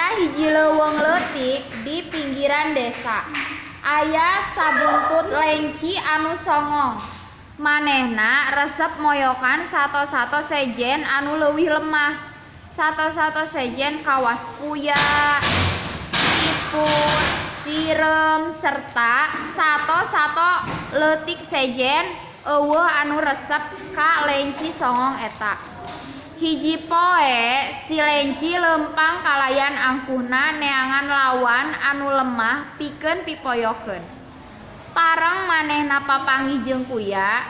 Aya hiji leuweung leutik di pinggiran desa. Aya sabuntut lenci anu songong. Manehna resep moyokan sato-sato sejen anu leuwih lemah. Sato-sato sejen kawas kuya, siput, sirem, serta sato-sato leutik sejen eueuh anu resep ka lenci songong eta. Hiji poe si lenci lempang kalayan angkuhna neangan lawan anu lemah pikeun pipoyokeun. Pareng manehna papanggih jeung kuya,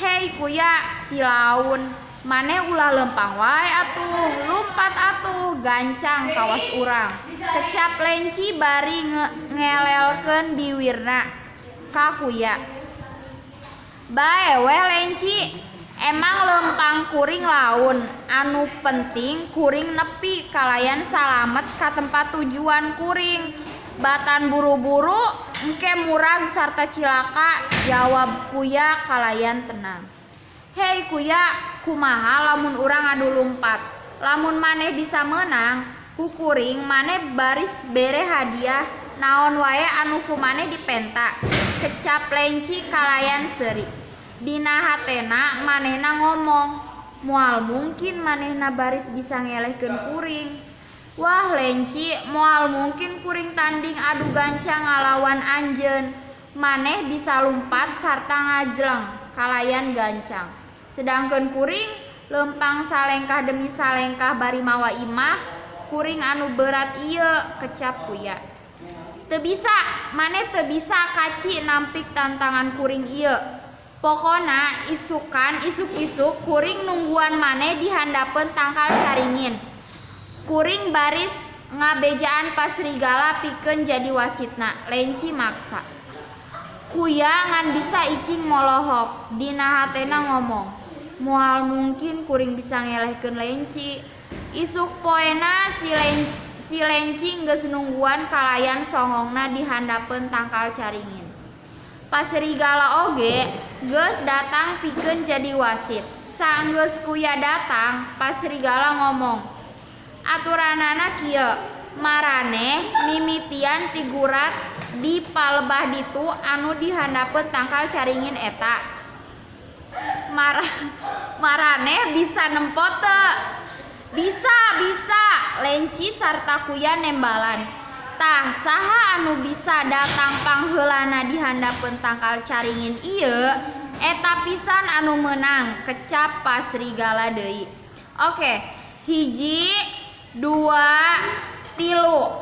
"Hei kuya, si laun, maneh ulah lempang wae atuh, lumpat atuh, gancang kawas urang." Kecap lenci bari ngelelkeun biwirna ka kuya. "Bae weh lenci, emang lempang kuring laun, anu penting kuring nepi kalayan salamet ka tempat tujuan kuring. Batan buru-buru engke murag sarta cilaka," jawab kuya kalayan tenang. "Hei kuya, kumaha lamun urang adu lumpat? Lamun maneh bisa menang, ku kuring maneh baris bere hadiah naon wae anu ku maneh dipenta," kecap lenci kalayan seuri. Dina hatena manehna ngomong, "Moal mungkin manehna baris bisa ngelehkeun kuring." "Wah lenci, moal mungkin kuring tanding adu gancang ngalawan anjeun. Maneh bisa lumpat sarta ngajleng kalayan gancang. Sedangkeun kuring lempang salengkah demi salengkah bari mawa imah, kuring anu berat ieu," kecap kuya. "Teu bisa, maneh teu bisa kaci nampik tantangan kuring ieu. Pokona isuk-isuk kuring nungguan maneh di handapeun tangkal caringin. Kuring baris ngabejaan pasrigala pikeun jadi wasitna," lenci maksa. Kuya ngan bisa icing molohok. Dina hatena ngomong, moal mungkin kuring bisa ngelehkeun lenci. Isuk poena si lenci geus nungguan kalayan songongna di handapeun tangkal caringin. Pasrigala oge geus datang pikeun jadi wasit. Saenggeus kuya datang, pasrigala ngomong, "Aturanana kieu, maraneh mimitian ti gurat di palebah ditu anu di handapeun tangkal caringin eta. Maraneh bisa nempo teu?" "Bisa, lenci sarta kuya nembalan. Tah saha anu bisa datang pangheulana di handapeun tangkal caringin ieu, eta pisan anu meunang," kecap pasrigala deui. "Oke, 1, 2, 3.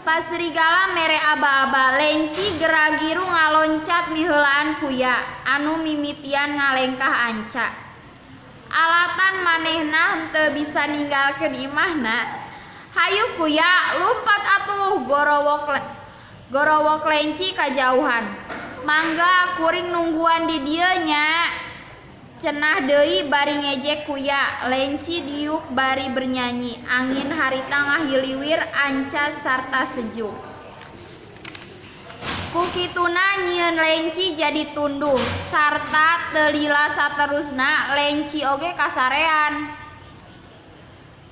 Pasrigala mere aba-aba. Lenci geragiru ngaloncat miheulaan kuya anu mimitian ngalengkah anca. Alatan manehna henteu bisa ninggalkeun imahna. "Hayu kuya, lumpat atuh," gorowok lenci kajauhan. "Mangga kuring nungguan di dieu nya," cenah deui bari ngejek kuya. Lenci diuk bari bernyanyi. Angin harita ngahiliwir ancas sarta sejuk. Kukituna nyieun lenci jadi tunduh sarta teu lila saterusna lenci oge kasarean.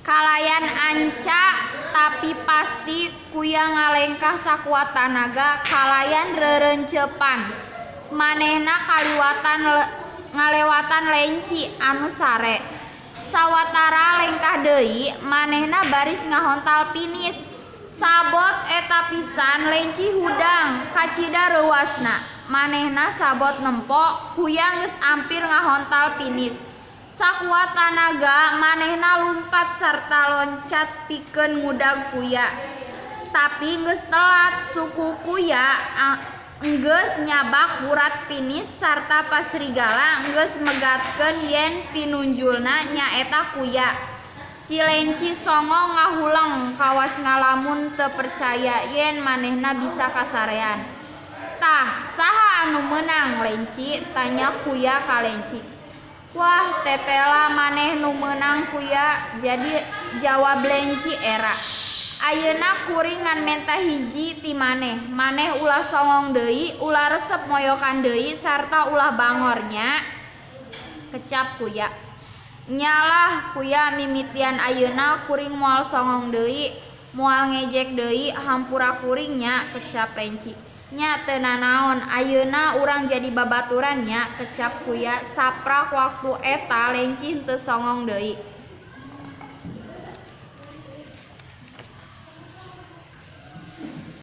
Kalayan anca tapi pasti kuya ngalengkah sakuat tanaga kalayan rerencepan. Manehna ngalewatan lenci anu sare. Sawatara lengkah deui manehna baris ngahontal pinis. Sabot eta pisan lenci hudang kacida reuasna. Manehna sabot nempo kuya geus ampir ngahontal pinis. Sakuat tanaga manehna lumpat sarta loncat pikeun ngudag kuya. Tapi geus telat, suku kuya geus nyabak gurat pinis sarta pasrigala geus megatkeun yen pinunjulna nyaeta kuya. Si lenci songong ngahuleng kawas ngalamun teu percaya yen manehna bisa kasarean. "Tah, saha anu meunang lenci?" tanya kuya ka lenci. "Wah tetela maneh nu meunang kuya," jadi jawab lenci era. "Ayeuna kuring ngan menta hiji ti maneh. Maneh ulah songong deui, ulah resep moyokan deui sarta ulah bangornya," kecap kuya. "Nyalah kuya mimitian ayeuna kuring moal songong deui. Moal ngejek deui hampura kuringnya kecap Lenci. Nya teu nanaon, ayeuna urang jadi babaturan nya kecap Kuya. Saprak waktu eta Lenci henteu songong deui.